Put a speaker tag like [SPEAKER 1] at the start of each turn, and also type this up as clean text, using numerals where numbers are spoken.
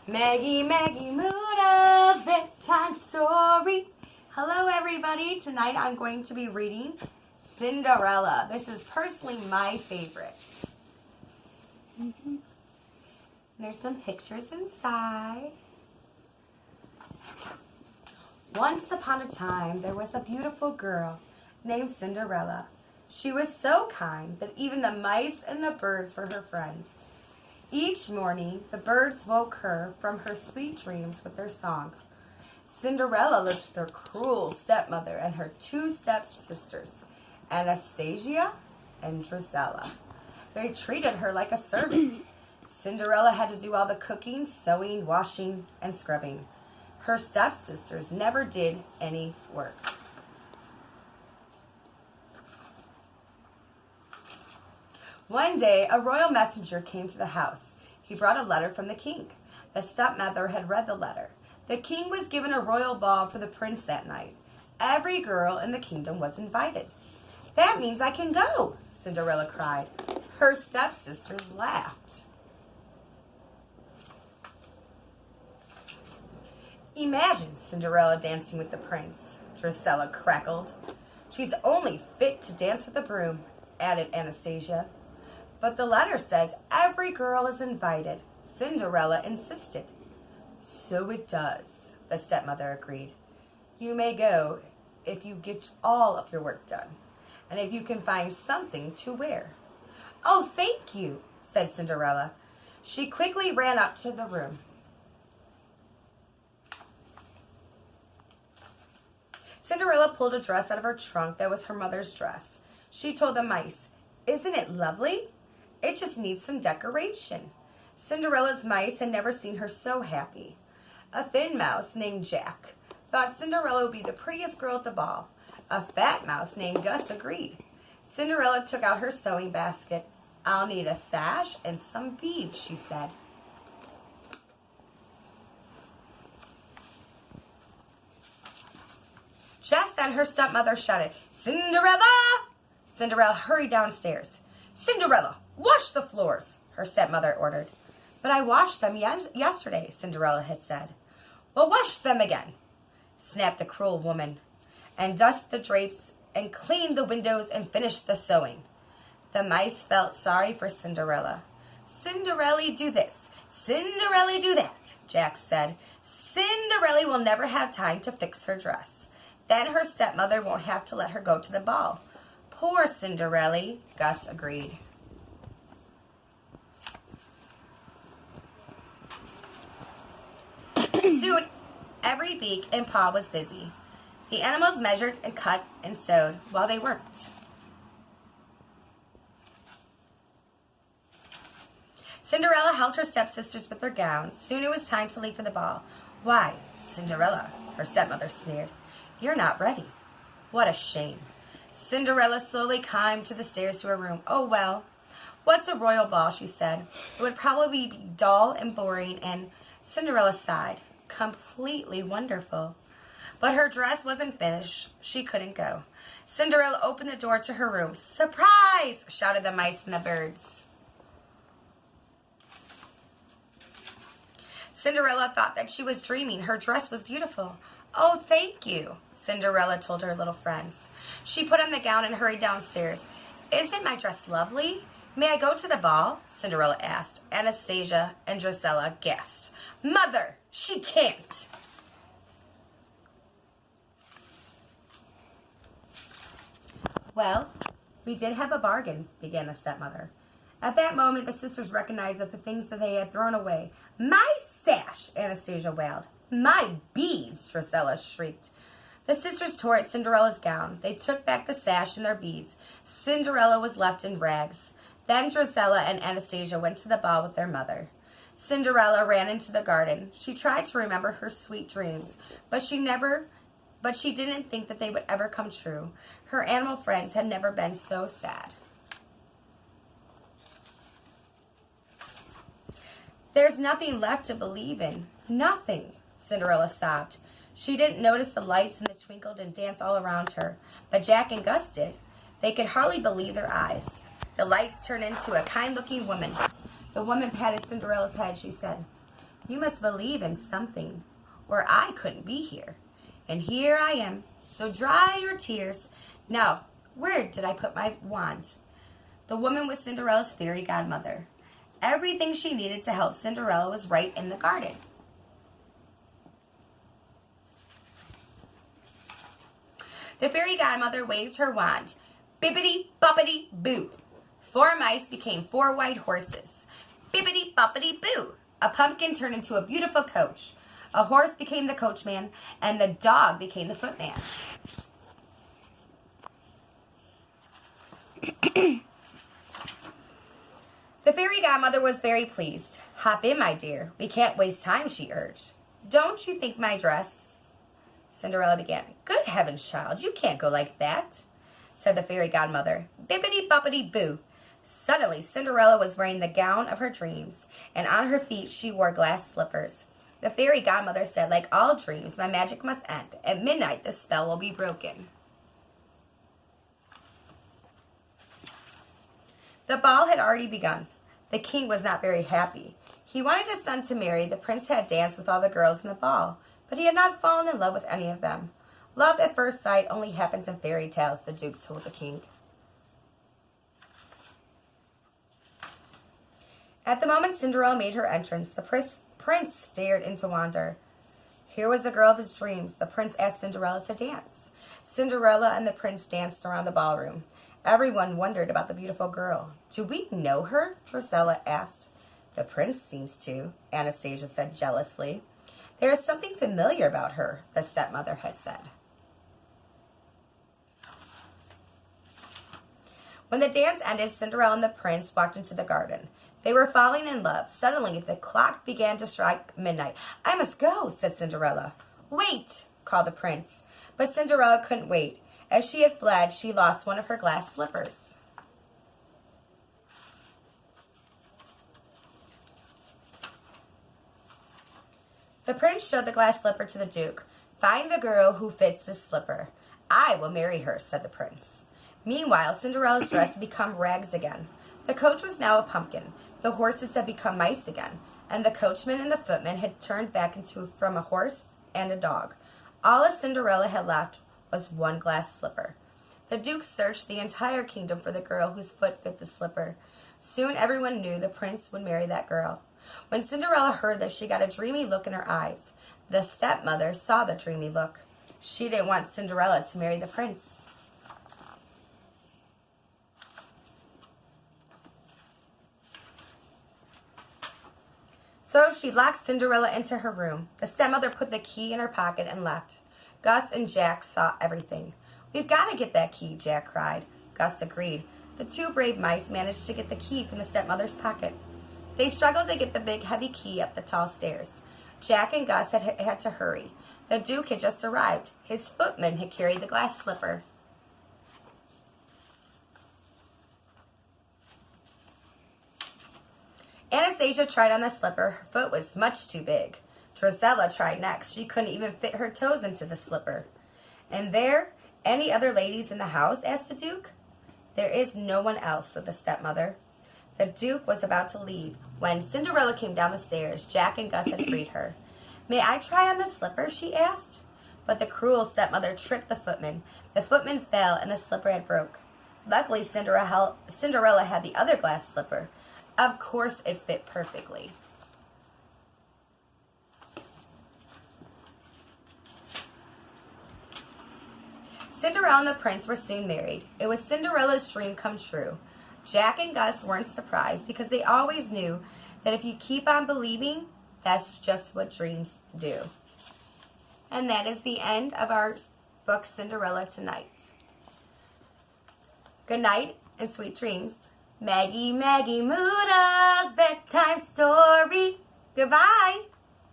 [SPEAKER 1] Maggie Muna's bedtime story. Hello everybody, tonight I'm going to be reading Cinderella. This is personally my favorite. There's some pictures inside. Once upon a time, there was a beautiful girl named Cinderella. She was so kind that even the mice and the birds were her friends. Each morning, the birds woke her from her sweet dreams with their song. Cinderella lived with her cruel stepmother and her two stepsisters, Anastasia and Drizella. They treated her like a servant. Cinderella had to do all the cooking, sewing, washing, and scrubbing. Her stepsisters never did any work. One day, a royal messenger came to the house. He brought a letter from the king. The stepmother had read the letter. The king was given a royal ball for the prince that night. Every girl in the kingdom was invited. "That means I can go," Cinderella cried. Her stepsisters laughed. "Imagine Cinderella dancing with the prince," Drizella crackled. "She's only fit to dance with a broom," added Anastasia. "But the letter says every girl is invited," Cinderella insisted. "So it does," the stepmother agreed. "You may go if you get all of your work done, and if you can find something to wear." "Oh, thank you," said Cinderella. She quickly ran up to the room. Cinderella pulled a dress out of her trunk that was her mother's dress. She told the mice, "Isn't it lovely? It just needs some decoration." Cinderella's mice had never seen her so happy. A thin mouse named Jack thought Cinderella would be the prettiest girl at the ball. A fat mouse named Gus agreed. Cinderella took out her sewing basket. "I'll need a sash and some beads," she said. Just then her stepmother shouted, "Cinderella!" Cinderella hurried downstairs. "Cinderella, wash the floors," her stepmother ordered. "But I washed them yesterday," Cinderella had said. "Well, wash them again," snapped the cruel woman, "and dust the drapes and clean the windows and finish the sewing." The mice felt sorry for Cinderella. "Cinderella, do this. Cinderella, do that," Jack said. "Cinderella will never have time to fix her dress. Then her stepmother won't have to let her go to the ball." "Poor Cinderella," Gus agreed. Soon, every beak and paw was busy. The animals measured and cut and sewed while they worked. Cinderella helped her stepsisters with their gowns. Soon it was time to leave for the ball. "Why, Cinderella," her stepmother sneered, "you're not ready." "What a shame." Cinderella slowly climbed to the stairs to her room. "Oh, well, what's a royal ball?" she said. "It would probably be dull and boring," and Cinderella sighed. "Completely wonderful." But her dress wasn't finished. She couldn't go. Cinderella opened the door to her room. "Surprise!" shouted the mice and the birds. Cinderella thought that she was dreaming. Her dress was beautiful. "Oh, thank you," Cinderella told her little friends. She put on the gown and hurried downstairs. "Isn't my dress lovely? May I go to the ball?" Cinderella asked. Anastasia and Drizella gasped. "Mother, she can't." "Well, we did have a bargain," began the stepmother. At that moment, the sisters recognized that the things that they had thrown away. "My sash!" Anastasia wailed. "My beads!" Drizella shrieked. The sisters tore at Cinderella's gown. They took back the sash and their beads. Cinderella was left in rags. Then Drizella and Anastasia went to the ball with their mother. Cinderella ran into the garden. She tried to remember her sweet dreams, but she didn't think that they would ever come true. Her animal friends had never been so sad. "There's nothing left to believe in. Nothing," Cinderella sobbed. She didn't notice the lights and the twinkled and danced all around her, but Jack and Gus did. They could hardly believe their eyes. The lights turned into a kind-looking woman. The woman patted Cinderella's head. She said, You must believe in something, or I couldn't be here. And here I am, so dry your tears. Now, where did I put my wand? The woman was Cinderella's fairy godmother. Everything she needed to help Cinderella was right in the garden. The fairy godmother waved her wand. Bippity boppity boo. 4 mice became 4 white horses. Bippity boppity boo. A pumpkin turned into a beautiful coach. A horse became the coachman, and the dog became the footman. The fairy godmother was very pleased. Hop in, my dear. We can't waste time, she urged. Don't you think my dress? Cinderella began. Good heavens, child, you can't go like that, said the fairy godmother. Bippity boppity boo. Suddenly, Cinderella was wearing the gown of her dreams, and on her feet she wore glass slippers. The fairy godmother said, like all dreams, my magic must end. At midnight, the spell will be broken. The ball had already begun. The king was not very happy. He wanted his son to marry. The prince had danced with all the girls in the ball, but he had not fallen in love with any of them. Love at first sight only happens in fairy tales, the Duke told the king. At the moment Cinderella made her entrance, the prince stared into wonder. Here was the girl of his dreams. The prince asked Cinderella to dance. Cinderella and the prince danced around the ballroom. Everyone wondered about the beautiful girl. Do we know her? Drusilla asked. The prince seems to, Anastasia said jealously. There is something familiar about her, the stepmother had said. When the dance ended, Cinderella and the prince walked into the garden. They were falling in love. Suddenly, the clock began to strike midnight. I must go, said Cinderella. Wait, called the prince. But Cinderella couldn't wait. As she had fled, she lost one of her glass slippers. The prince showed the glass slipper to the Duke. Find the girl who fits this slipper. I will marry her, said the prince. Meanwhile, Cinderella's dress had become rags again. The coach was now a pumpkin. The horses had become mice again, and the coachman and the footman had turned back from a horse and a dog. All a Cinderella had left was one glass slipper. The Duke searched the entire kingdom for the girl whose foot fit the slipper. Soon everyone knew the prince would marry that girl. When Cinderella heard that, she got a dreamy look in her eyes. The stepmother saw the dreamy look. She didn't want Cinderella to marry the prince. So she locked Cinderella into her room. The stepmother put the key in her pocket and left. Gus and Jack saw everything. We've got to get that key, Jack cried. Gus agreed. The 2 brave mice managed to get the key from the stepmother's pocket. They struggled to get the big, heavy key up the tall stairs. Jack and Gus had to hurry. The Duke had just arrived. His footman had carried the glass slipper. Anastasia tried on the slipper. Her foot was much too big. Drusilla tried next. She couldn't even fit her toes into the slipper. And there, any other ladies in the house? Asked the Duke. There is no one else, said the stepmother. The Duke was about to leave when Cinderella came down the stairs. Jack and Gus had freed her. May I try on the slipper? She asked. But the cruel stepmother tripped the footman. The footman fell and the slipper had broke. Luckily, Cinderella had the other glass slipper. Of course, it fit perfectly. Cinderella and the prince were soon married. It was Cinderella's dream come true. Jack and Gus weren't surprised because they always knew that if you keep on believing, that's just what dreams do. And that is the end of our book, Cinderella, tonight. Good night and sweet dreams. Maggie Mooda's bedtime story. Goodbye.